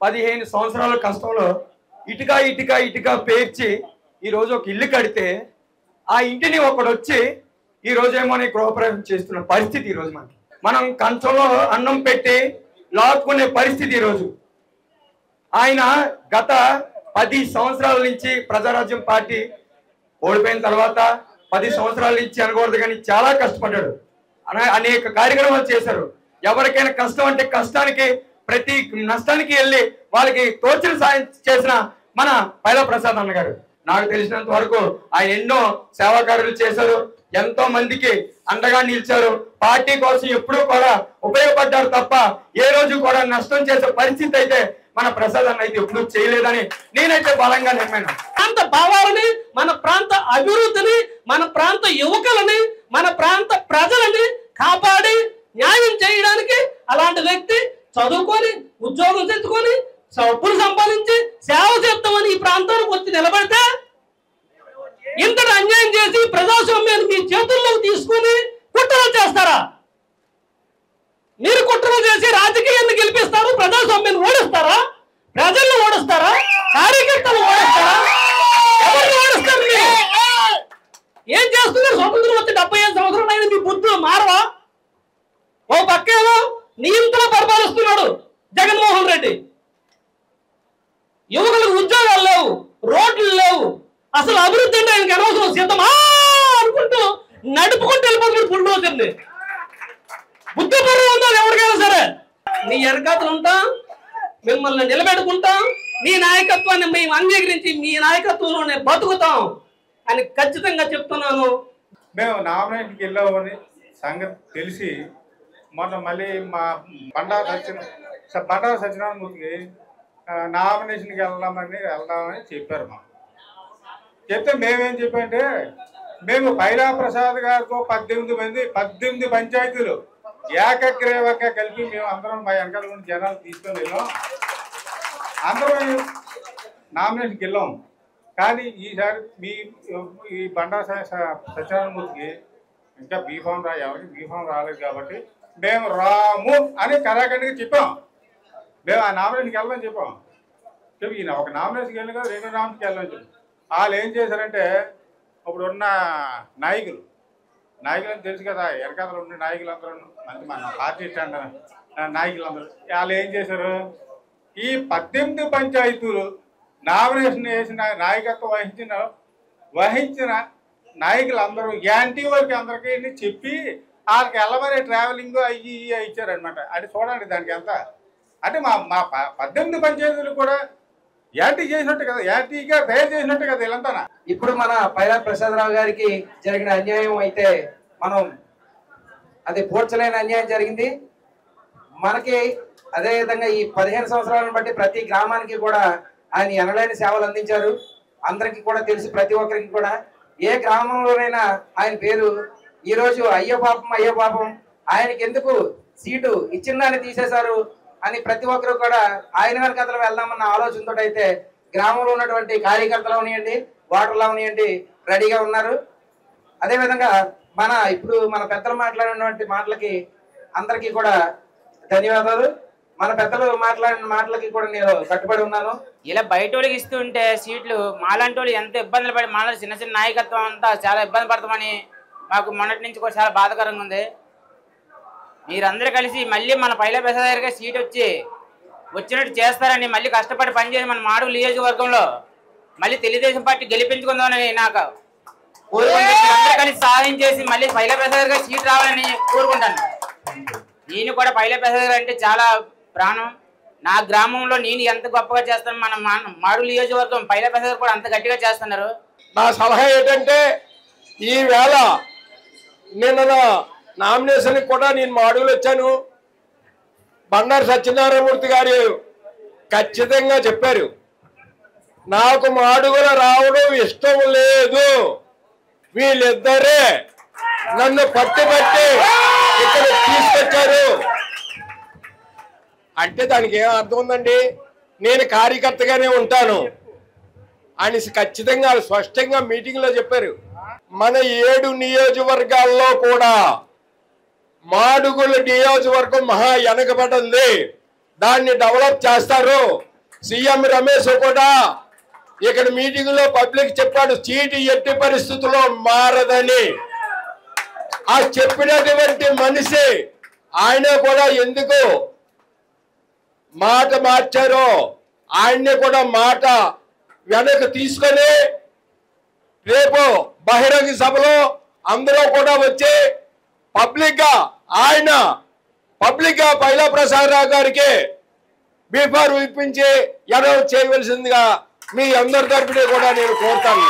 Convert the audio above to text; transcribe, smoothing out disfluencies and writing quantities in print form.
15 సంవత్సరాల కష్టంలో ఇటుక ఇటుక ఇటుక పేర్చి ఈరోజు ఒక ఇల్లు కడితే ఆ ఇంటిని ఒకడు వచ్చి ఈ రోజేమో గృహప్రవేశం చేస్తున్న పరిస్థితి ఈరోజు మనం కంచంలో అన్నం పెట్టి లాక్కునే పరిస్థితి ఈరోజు. ఆయన గత 10 సంవత్సరాల నుంచి ప్రజారాజ్యం పార్టీ ఓడిపోయిన తర్వాత 10 సంవత్సరాల నుంచి అనకూడదు కానీ చాలా కష్టపడ్డాడు. అనేక కార్యక్రమాలు చేశారు. ఎవరికైనా కష్టం అంటే కష్టానికి ప్రతి నష్టానికి వెళ్ళి వాళ్ళకి తోచిన సాయం చేసిన మన పైలా ప్రసాద్ అన్నగారు. నాకు తెలిసినంత వరకు ఆయన ఎన్నో సేవా కార్యాలు చేశారు. ఎంతో మందికి అండగా నిలిచారు. పార్టీ కోసం ఎప్పుడూ కూడా ఉపయోగపడ్డారు తప్ప ఏ రోజు కూడా నష్టం చేసే పరిస్థితి అయితే మన ప్రసాద్ అన్న అయితే ఎప్పుడు చేయలేదని నేనైతే బలంగా నమ్మాను. ప్రాంత భావాలని, మన ప్రాంత అభివృద్ధిని, మన ప్రాంత యువకులని, మన ప్రాంత ప్రజలని కాపాడి న్యాయం చేయడానికి అలాంటి వ్యక్తి చదువుకొని ఉద్యోగం తెచ్చుకొని డబ్బులు సంపాదించి సేవ చేద్దామని ఈ ప్రాంతానికి వచ్చి నిలబడితే ఇంతటి అన్యాయం చేసి ప్రజాస్వామ్యాన్ని మీ చేతుల్లోకి తీసుకుని కుట్రలు చేస్తారా? మీరు కుట్రలు చేసి రాజకీయాన్ని గెలిపిస్తారు, ప్రజాస్వామ్యాన్ని ఓడిస్తారా? ప్రజలను ఓడిస్తారా? కార్యకర్తలు ఓడిస్తారా? ఎవరిని ఓడిస్తారు? ఏం చేస్తున్నారు? స్వతంత్రం వచ్చి 75 సంవత్సరాలు అయిన మీ బుద్ధులు మారవా? ఓ పక్కేమో నియంత్రణ పరిపాలిస్తున్నాడు జగన్మోహన్ రెడ్డి. యువకులకు ఉద్యోగాలు లేవు, రోడ్లు లేవు, అసలు అభివృద్ధి అంటే ఆయనకి అనవసరం, సిద్ధమా అనుకుంటూ నడుపుకుంటూ వెళ్ళిపోతున్నాడు బుల్డోజర్ని. బుద్ధిపూర్వం ఉండాలి ఎవరికైనా సరే. మీ ఎరకతలు ఉంటాం, మిమ్మల్ని నిలబెట్టుకుంటాం, మీ నాయకత్వాన్ని మేము అంగీకరించి మీ నాయకత్వంలోనే బతుకుతాం అని ఖచ్చితంగా చెప్తున్నాను. మేము నామినేషన్కి వెళ్ళామని సంగతి తెలిసి మొన్న మళ్ళీ మా బండారు సత్యనారాయణమూర్తికి నామినేషన్కి వెళ్దామని చెప్పారు. మాకు చెప్తే మేమేం చెప్పంటే మేము పైలా ప్రసాద్ గారితో 18 పంచాయతీలు ఏకగ్రీవంగా కలిపి మేము అందరం మా వెనకాల ఉన్న జనాలు తీసుకొని వెళ్ళాం. అందరం నామినేషన్కి వెళ్ళాం. కానీ ఈసారి ఈ బండారు సత్యనారాయణమూర్తికి ఇంకా బీఫామ్ ఎవరికి బీఫామ్ రాలేదు కాబట్టి మేము రాము అని కరాఖండిగా చెప్పాం. మేము ఆ నామినేషన్కి వెళ్ళమని చెప్పాం. చెప్పి ఈయన ఒక నామినేషన్కి వెళ్ళి కదా 2 నామినేషన్కి వెళ్ళమని చెప్పి వాళ్ళు ఏం చేశారంటే ఇప్పుడు ఉన్న నాయకులు తెలుసు కదా, వెనకాల ఉన్న నాయకులందరూ మంచి మన పార్టీ స్టాండ్ నాయకులందరూ వాళ్ళు ఏం చేశారు, ఈ 18 పంచాయతీలు నామినేషన్ వేసిన నాయకత్వం వహించిన నాయకులందరూ యాంటీ వర్క్ అందరికీ చెప్పి వాళ్ళకి వెళ్ళమని ట్రావెలింగ్ అయ్యి ఇచ్చారనమాట. అది చూడండి దానికి ఎంత అంటే మా 18 పంచాయతీలు కూడా యాంటీ చేసినట్టు కదా, యాంటీగా తయారు చేసినట్టు కదా వీళ్ళంతా. ఇప్పుడు మన పైలా ప్రసాదరావు గారికి జరిగిన అన్యాయం అయితే మనం అది పూడ్చలేని అన్యాయం జరిగింది మనకి. అదేవిధంగా ఈ 15 సంవత్సరాలను బట్టి ప్రతి గ్రామానికి కూడా ఆయన ఎనలేని సేవలు అందించారు. అందరికీ కూడా తెలుసు, ప్రతి ఒక్కరికి కూడా ఏ గ్రామంలోనైనా ఆయన పేరు. ఈరోజు అయ్యో పాపం ఆయనకి ఎందుకు సీటు ఇచ్చిన దాన్ని తీసేశారు అని ప్రతి ఒక్కరు కూడా ఆయన వెనకతలు వెళ్దామన్న ఆలోచనతో అయితే గ్రామంలో ఉన్నటువంటి కార్యకర్తలు అవనియండి, ఓటర్లు అవనియండి రెడీగా ఉన్నారు. అదేవిధంగా ఇప్పుడు మన పెద్దలు మాట్లాడినటువంటి మాటలకి అందరికీ కూడా ధన్యవాదాలు. మన పెద్దలు మాట్లాడిన మాటలకి కూడా నేను కట్టుబడి ఉన్నాను. ఇలా బయట వాళ్ళకి ఇస్తుంటే సీట్లు మాలాంటి వాళ్ళు ఎంత ఇబ్బందులు పడి మాలో చిన్న నాయకత్వం అంతా చాలా ఇబ్బంది పడతామని మాకు మొన్నటి నుంచి కూడా చాలా బాధాకరంగా ఉంది. మీరందరూ కలిసి మళ్ళీ మన పైలా ప్రసాద్ గారికి సీట్ వచ్చినట్టు చేస్తారని మళ్ళీ కష్టపడి పనిచేసి మన మాడుగుల నియోజకవర్గంలో మళ్ళీ తెలుగుదేశం పార్టీ గెలిపించుకుందామని నాకు కోరుకుంటున్నాను. అందరూ కలిసి సహాయం చేసి మళ్ళీ పైలా ప్రసాద్ గారికి సీట్ రావాలని కోరుకుంటాను. నేను కూడా పైలా ప్రసాద్ గారు అంటే చాలా ప్రాణం. నా గ్రామంలో నేను ఎంత గొప్పగా చేస్తాను, మన మాడుగుల నియోజకవర్గం పైలా ప్రసాద్ గారు కూడా అంత గట్టిగా చేస్తున్నారు. నా సలహా ఏంటంటే ఈవేళ నిన్న నామినేషన్ కూడా నేను మాడుగులు వచ్చాను. బండారు సత్యనారాయణమూర్తి గారు ఖచ్చితంగా చెప్పారు, నాకు మాడుగుల రావడం ఇష్టం లేదు, వీళ్ళిద్దరే నన్ను పట్టుబట్టి ఇక్కడ తీసుకొచ్చారు అంటే దానికి ఏం అర్థం ఉందండి? నేను కార్యకర్తగానే ఉంటాను అని ఖచ్చితంగా స్పష్టంగా మీటింగ్ లో చెప్పారు. మన 7 నియోజకవర్గాల్లో కూడా మాడుగుల నియోజకవర్గం మహా వెనకబడింది, దాన్ని డెవలప్ చేస్తారు, సీఎం రమేష్ కూడా ఇక్కడ మీటింగ్ లో పబ్లిక్ చెప్పాడు సీటు ఎట్టి పరిస్థితుల్లో మారదని. ఆ చెప్పినటువంటి మనిషి ఆయన కూడా ఎందుకు మాట మార్చారో ఆయన్ని కూడా మాట వెనక్కి తీసుకొని రేపు బహిరంగ సభలో అందరూ కూడా వచ్చి పబ్లిక్ గా పైలా ప్రసాద్ రావు గారికి బీఫార్ ఇప్పించి అనౌన్స్ చేయవలసిందిగా మీ అందరి తరపున కూడా నేను కోరుతాను.